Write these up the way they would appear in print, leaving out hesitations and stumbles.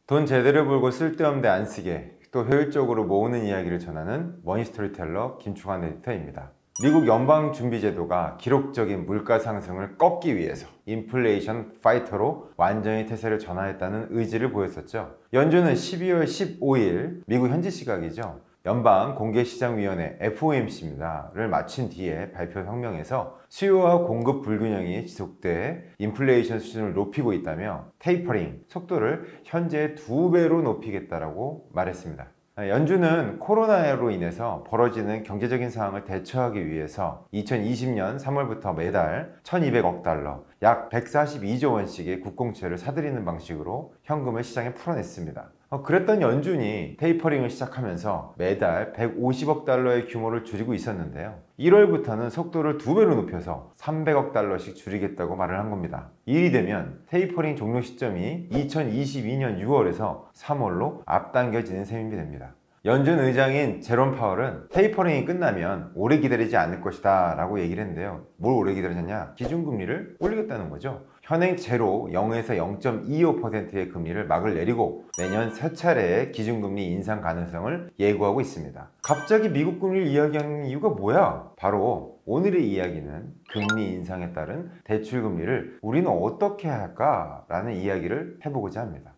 돈 제대로 벌고 쓸데없는데 안 쓰게, 또 효율적으로 모으는 이야기를 전하는 머니스토리텔러 김충환 에디터입니다. 미국 연방준비제도가 기록적인 물가 상승을 꺾기 위해서 인플레이션 파이터로 완전히 태세를 전환했다는 의지를 보였었죠. 연준은 12월 15일 미국 현지 시각이죠. 연방공개시장위원회 FOMC를 마친 뒤에 발표 성명에서 수요와 공급 불균형이 지속돼 인플레이션 수준을 높이고 있다며 테이퍼링 속도를 현재의 2배로 높이겠다라고 말했습니다. 연준은 코로나로 인해서 벌어지는 경제적인 상황을 대처하기 위해서 2020년 3월부터 매달 1200억 달러, 약 142조 원씩의 국공채를 사들이는 방식으로 현금을 시장에 풀어냈습니다. 그랬던 연준이 테이퍼링을 시작하면서 매달 150억 달러의 규모를 줄이고 있었는데요. 1월부터는 속도를 2배로 높여서 300억 달러씩 줄이겠다고 말을 한 겁니다. 일이 되면 테이퍼링 종료 시점이 2022년 6월에서 3월로 앞당겨지는 셈이 됩니다. 연준 의장인 제롬 파월은 테이퍼링이 끝나면 오래 기다리지 않을 것이다 라고 얘기를 했는데요. 뭘 오래 기다리느냐? 기준금리를 올리겠다는 거죠. 현행 제로 0에서 0.25%의 금리를 막을 내리고 내년 3차례의 기준금리 인상 가능성을 예고하고 있습니다. 갑자기 미국 금리를 이야기하는 이유가 뭐야? 바로 오늘의 이야기는 금리 인상에 따른 대출금리를 우리는 어떻게 할까라는 이야기를 해보고자 합니다.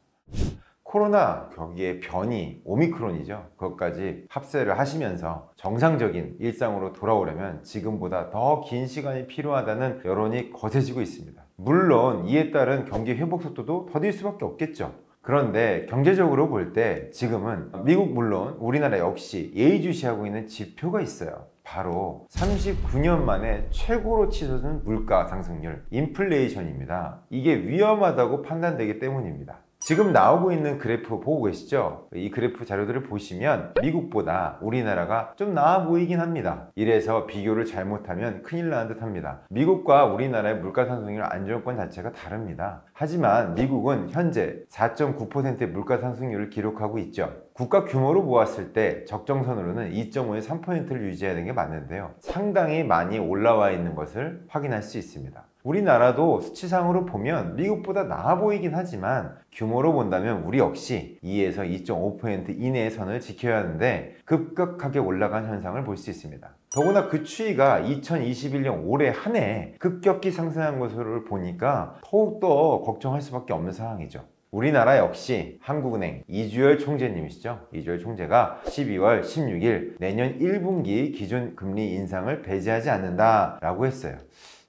코로나, 거기에 변이, 오미크론이죠. 그것까지 합세를 하시면서 정상적인 일상으로 돌아오려면 지금보다 더 긴 시간이 필요하다는 여론이 거세지고 있습니다. 물론 이에 따른 경기 회복 속도도 더딜 수밖에 없겠죠. 그런데 경제적으로 볼 때 지금은 미국 물론 우리나라 역시 예의주시하고 있는 지표가 있어요. 바로 39년 만에 최고로 치솟은 물가 상승률, 인플레이션입니다. 이게 위험하다고 판단되기 때문입니다. 지금 나오고 있는 그래프 보고 계시죠? 이 그래프 자료들을 보시면 미국보다 우리나라가 좀 나아 보이긴 합니다. 이래서 비교를 잘못하면 큰일 나는 듯 합니다. 미국과 우리나라의 물가 상승률 안정권 자체가 다릅니다. 하지만 미국은 현재 4.9%의 물가 상승률을 기록하고 있죠. 국가 규모로 보았을 때 적정선으로는 2.5에서 3%를 유지해야 되는 게 맞는데요. 상당히 많이 올라와 있는 것을 확인할 수 있습니다. 우리나라도 수치상으로 보면 미국보다 나아 보이긴 하지만 규모로 본다면 우리 역시 2에서 2.5% 이내의 선을 지켜야 하는데 급격하게 올라간 현상을 볼 수 있습니다. 더구나 그 추이가 2021년 올해 한 해 급격히 상승한 것을 보니까 더욱더 걱정할 수밖에 없는 상황이죠. 우리나라 역시 한국은행 이주열 총재님이시죠. 이주열 총재가 12월 16일 내년 1분기 기준금리 인상을 배제하지 않는다라고 했어요.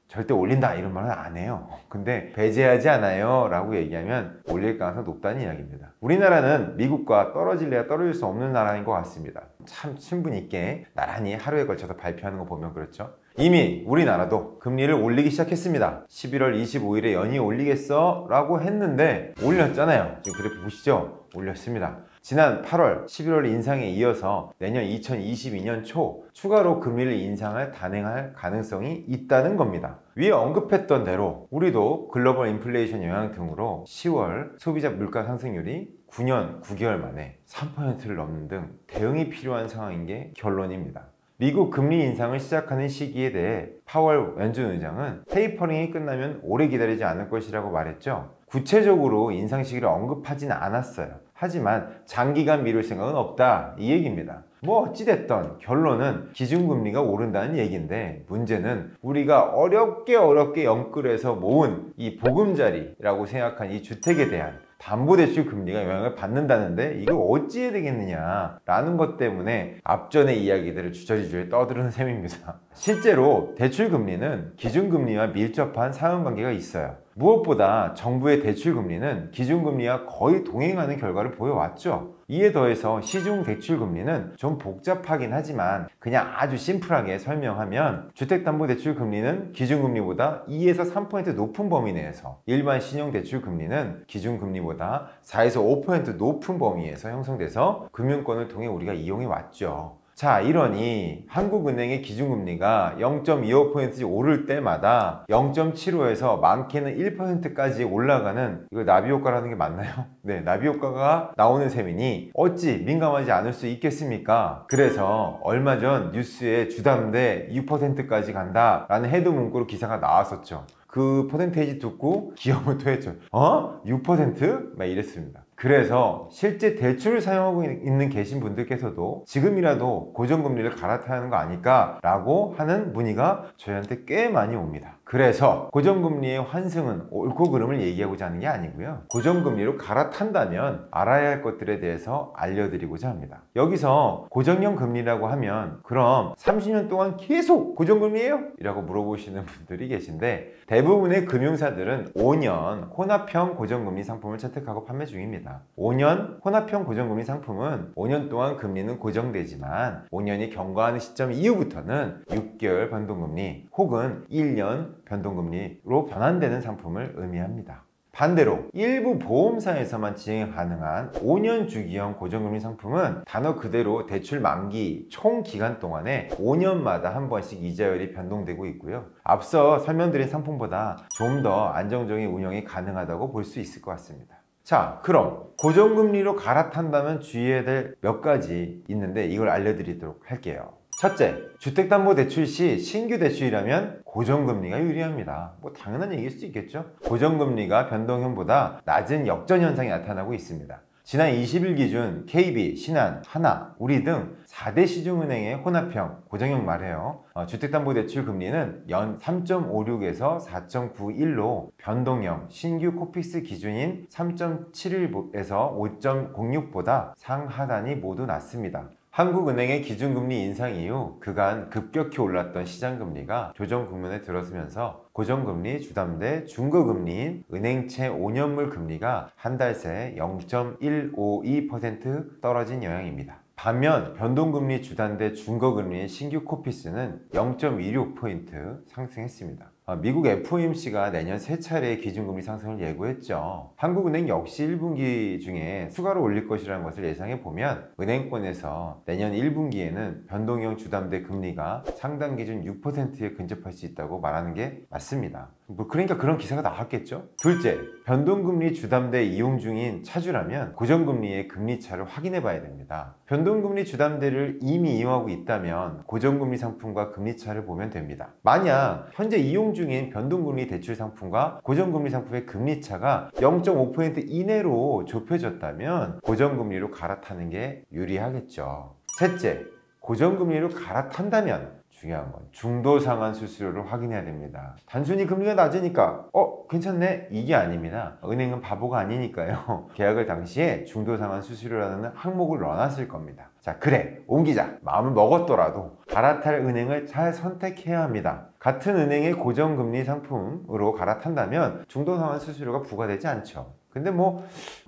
절대 올린다 이런 말은 안 해요. 근데 배제하지 않아요 라고 얘기하면 올릴 가능성이 높다는 이야기입니다. 우리나라는 미국과 떨어질래야 떨어질 수 없는 나라인 것 같습니다. 참 신분 있게 나란히 하루에 걸쳐서 발표하는 거 보면 그렇죠. 이미 우리나라도 금리를 올리기 시작했습니다. 11월 25일에 연이어 올리겠어 라고 했는데 올렸잖아요. 지금 그래프 보시죠? 올렸습니다. 지난 8월, 11월 인상에 이어서 내년 2022년 초 추가로 금리를 인상을 단행할 가능성이 있다는 겁니다. 위에 언급했던 대로 우리도 글로벌 인플레이션 영향 등으로 10월 소비자 물가 상승률이 9년 9개월 만에 3%를 넘는 등 대응이 필요한 상황인 게 결론입니다. 미국 금리 인상을 시작하는 시기에 대해 파월 연준 의장은 테이퍼링이 끝나면 오래 기다리지 않을 것이라고 말했죠. 구체적으로 인상 시기를 언급하지는 않았어요. 하지만 장기간 미룰 생각은 없다 이 얘기입니다. 뭐 어찌됐던 결론은 기준금리가 오른다는 얘기인데 문제는 우리가 어렵게 영끌해서 모은 이 보금자리라고 생각한 이 주택에 대한 담보대출 금리가 영향을 받는다는데 이걸 어찌해야 되겠느냐 라는 것 때문에 앞전의 이야기들을 주저리주저리 떠드는 셈입니다. 실제로 대출금리는 기준금리와 밀접한 상관관계가 있어요. 무엇보다 정부의 대출금리는 기준금리와 거의 동행하는 결과를 보여왔죠. 이에 더해서 시중 대출금리는 좀 복잡하긴 하지만 그냥 아주 심플하게 설명하면 주택담보대출금리는 기준금리보다 2에서 3% 높은 범위 내에서 일반 신용대출금리는 기준금리보다 4에서 5% 높은 범위에서 형성돼서 금융권을 통해 우리가 이용해 왔죠. 자, 이러니 한국은행의 기준금리가 0.25% 오를 때마다 0.75에서 많게는 1%까지 올라가는 이거 나비효과라는 게 맞나요? 네, 나비효과가 나오는 셈이니 어찌 민감하지 않을 수 있겠습니까? 그래서 얼마 전 뉴스에 주담대 6%까지 간다 라는 헤드 문구로 기사가 나왔었죠. 그 퍼센테이지 듣고 기염을 토했죠. 6%? 막 이랬습니다. 그래서 실제 대출을 사용하고 있는 계신 분들께서도 지금이라도 고정금리를 갈아타야 하는 거 아닐까 라고 하는 문의가 저희한테 꽤 많이 옵니다. 그래서 고정금리의 환승은 옳고 그름을 얘기하고자 하는 게 아니고요, 고정금리로 갈아탄다면 알아야 할 것들에 대해서 알려드리고자 합니다. 여기서 고정형 금리라고 하면 그럼 30년 동안 계속 고정금리예요? 이라고 물어보시는 분들이 계신데, 대부분의 금융사들은 5년 혼합형 고정금리 상품을 채택하고 판매 중입니다. 5년 혼합형 고정금리 상품은 5년 동안 금리는 고정되지만 5년이 경과하는 시점 이후부터는 6개월 변동금리 혹은 1년 변동금리로 변환되는 상품을 의미합니다. 반대로 일부 보험사에서만 진행 가능한 5년 주기형 고정금리 상품은 단어 그대로 대출 만기 총 기간 동안에 5년마다 한 번씩 이자율이 변동되고 있고요. 앞서 설명드린 상품보다 좀 더 안정적인 운영이 가능하다고 볼 수 있을 것 같습니다. 자, 그럼 고정금리로 갈아탄다면 주의해야 될 몇 가지 있는데 이걸 알려드리도록 할게요. 첫째, 주택담보대출 시 신규 대출이라면 고정금리가 유리합니다. 뭐 당연한 얘기일 수 있겠죠. 고정금리가 변동형보다 낮은 역전 현상이 나타나고 있습니다. 지난 20일 기준 KB, 신한, 하나, 우리 등 4대 시중은행의 혼합형, 고정형 말해요. 주택담보대출 금리는 연 3.56에서 4.91로 변동형, 신규 코픽스 기준인 3.71에서 5.06보다 상하단이 모두 낮습니다. 한국은행의 기준금리 인상 이후 그간 급격히 올랐던 시장금리가 조정 국면에 들어서면서 고정금리, 주담대, 중고금리인 은행채 5년물 금리가 한 달 새 0.152% 떨어진 영향입니다. 반면 변동금리, 주담대, 중고금리의 신규 코피스는 0.26포인트 상승했습니다. 미국 FOMC가 내년 3차례의 기준금리 상승을 예고했죠. 한국은행 역시 1분기 중에 추가로 올릴 것이라는 것을 예상해보면 은행권에서 내년 1분기에는 변동형 주담대 금리가 상당 기준 6%에 근접할 수 있다고 말하는 게 맞습니다. 그러니까 그런 기사가 나왔겠죠. 둘째, 변동금리 주담대 이용 중인 차주라면 고정금리의 금리차를 확인해 봐야 됩니다. 변동금리 주담대를 이미 이용하고 있다면 고정금리 상품과 금리차를 보면 됩니다. 만약 현재 이용 중인 변동금리 대출 상품과 고정금리 상품의 금리차가 0.5% 이내로 좁혀졌다면 고정금리로 갈아타는 게 유리하겠죠. 셋째, 고정금리로 갈아탄다면 중요한 건 중도상환 수수료를 확인해야 됩니다. 단순히 금리가 낮으니까 괜찮네 이게 아닙니다. 은행은 바보가 아니니까요. 계약을 당시에 중도상환 수수료라는 항목을 넣어놨을 겁니다. 자, 그래 옮기자 마음을 먹었더라도 갈아탈 은행을 잘 선택해야 합니다. 같은 은행의 고정금리 상품으로 갈아탄다면 중도상환 수수료가 부과되지 않죠. 근데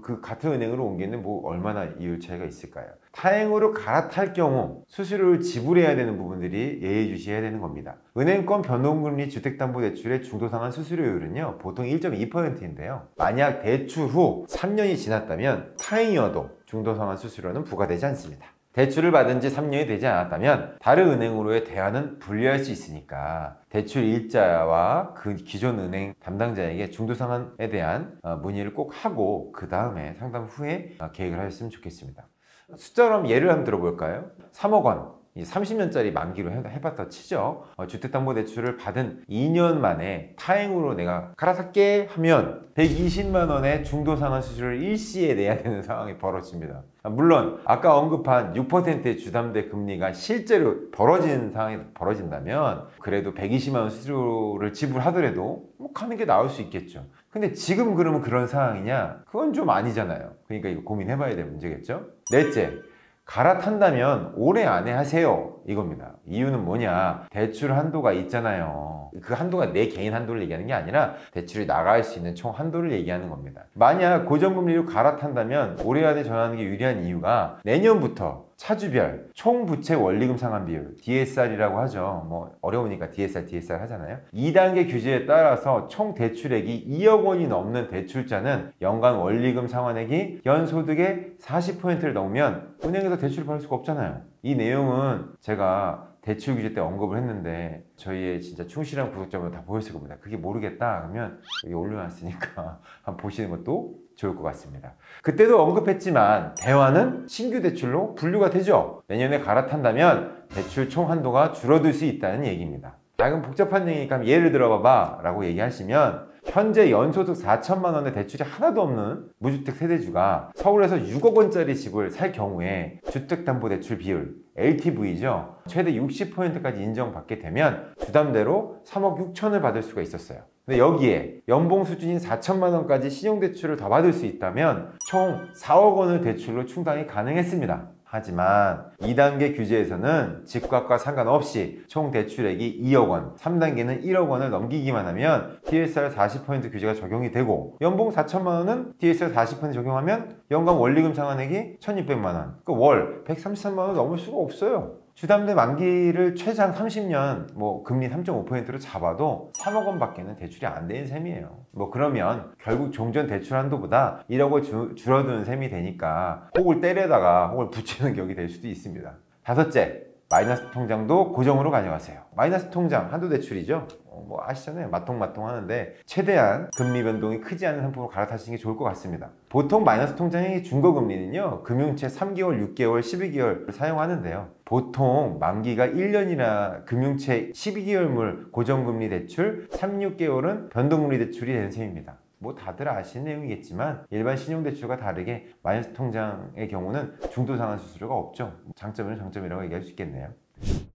그 같은 은행으로 옮기는 얼마나 이율 차이가 있을까요? 타행으로 갈아탈 경우 수수료를 지불해야 되는 부분들이 예의주시해야 되는 겁니다. 은행권 변동금리 주택담보대출의 중도상환 수수료율은요 보통 1.2%인데요 만약 대출 후 3년이 지났다면 타행이어도 중도상환 수수료는 부과되지 않습니다. 대출을 받은 지 3년이 되지 않았다면 다른 은행으로의 대환은 분리할 수 있으니까 대출 일자와 그 기존 은행 담당자에게 중도상환에 대한 문의를 꼭 하고 그 다음에 상담 후에 계획을 하셨으면 좋겠습니다. 숫자로 한번 예를 한번 들어볼까요? 3억 원 30년짜리 만기로 해봤다 치죠. 주택담보대출을 받은 2년 만에 타행으로 내가 갈아탈게 하면 120만 원의 중도상환 수수료를 일시에 내야 되는 상황이 벌어집니다. 물론 아까 언급한 6%의 주담대 금리가 실제로 벌어진 상황이 벌어진다면 그래도 120만 원 수수료를 지불하더라도 가는 게 나을 수 있겠죠. 근데 지금 그러면 그런 상황이냐? 그건 좀 아니잖아요. 그러니까 이거 고민해봐야 될 문제겠죠. 넷째, 갈아탄다면 올해 안에 하세요 이겁니다. 이유는 뭐냐, 대출 한도가 있잖아요. 그 한도가 내 개인 한도를 얘기하는 게 아니라 대출이 나갈 수 있는 총 한도를 얘기하는 겁니다. 만약 고정금리로 갈아탄다면 올해 안에 전환하는 게 유리한 이유가 내년부터 차주별 총부채 원리금 상환 비율 DSR이라고 하죠. 어려우니까 DSR 하잖아요. 2단계 규제에 따라서 총 대출액이 2억 원이 넘는 대출자는 연간 원리금 상환액이 연소득의 40%를 넘으면 은행에서 대출을 받을 수가 없잖아요. 이 내용은 제가 대출 규제 때 언급을 했는데 저희의 진짜 충실한 구독자분 다 보였을 겁니다. 그게 모르겠다 그러면 여기 올려놨으니까 한번 보시는 것도 좋을 것 같습니다. 그때도 언급했지만 대환은 신규 대출로 분류가 되죠. 내년에 갈아탄다면 대출 총 한도가 줄어들 수 있다는 얘기입니다. 그럼 복잡한 얘기니까 예를 들어봐봐 라고 얘기하시면 현재 연소득 4천만 원에 대출이 하나도 없는 무주택 세대주가 서울에서 6억 원짜리 집을 살 경우에 주택담보대출 비율 LTV죠. 최대 60%까지 인정받게 되면 주담대로 3억 6천을 받을 수가 있었어요. 근데 여기에 연봉 수준인 4천만 원까지 신용대출을 더 받을 수 있다면 총 4억 원을 대출로 충당이 가능했습니다. 하지만 2단계 규제에서는 집값과 상관없이 총 대출액이 2억 원, 3단계는 1억 원을 넘기기만 하면 DSR 40% 규제가 적용이 되고, 연봉 4천만 원은 DSR 40% 적용하면 연간 원리금 상환액이 1,600만 원, 그 월 133만 원을 넘을 수가 없어요. 주담대 만기를 최장 30년 금리 3.5%로 잡아도 3억 원밖에는 대출이 안 되는 셈이에요. 그러면 결국 종전 대출 한도보다 1억을 줄어드는 셈이 되니까 혹을 때려다가 혹을 붙이는 격이 될 수도 있습니다. 다섯째, 마이너스 통장도 고정으로 가져가세요. 마이너스 통장 한도 대출이죠. 아시잖아요. 마통마통 하는데 최대한 금리 변동이 크지 않은 상품으로 갈아타시는 게 좋을 것 같습니다. 보통 마이너스 통장의 중고금리는요, 금융채 3개월, 6개월, 12개월을 사용하는데요. 보통 만기가 1년이나 금융채 12개월물 고정금리 대출, 3, 6개월은 변동금리 대출이 되는 셈입니다. 다들 아시는 내용이겠지만 일반 신용대출과 다르게 마이너스 통장의 경우는 중도상환 수수료가 없죠. 장점은 장점이라고 얘기할 수 있겠네요.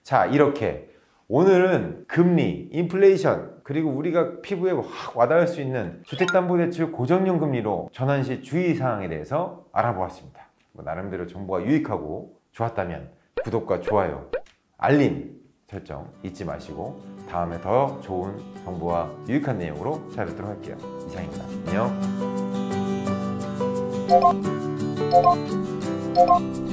자, 이렇게 오늘은 금리, 인플레이션, 그리고 우리가 피부에 확 와닿을 수 있는 주택담보대출 고정형 금리로 전환 시 주의사항에 대해서 알아보았습니다. 나름대로 정보가 유익하고 좋았다면 구독과 좋아요, 알림 설정 잊지 마시고 다음에 더 좋은 정보와 유익한 내용으로 찾아뵙도록 할게요. 이상입니다. 안녕.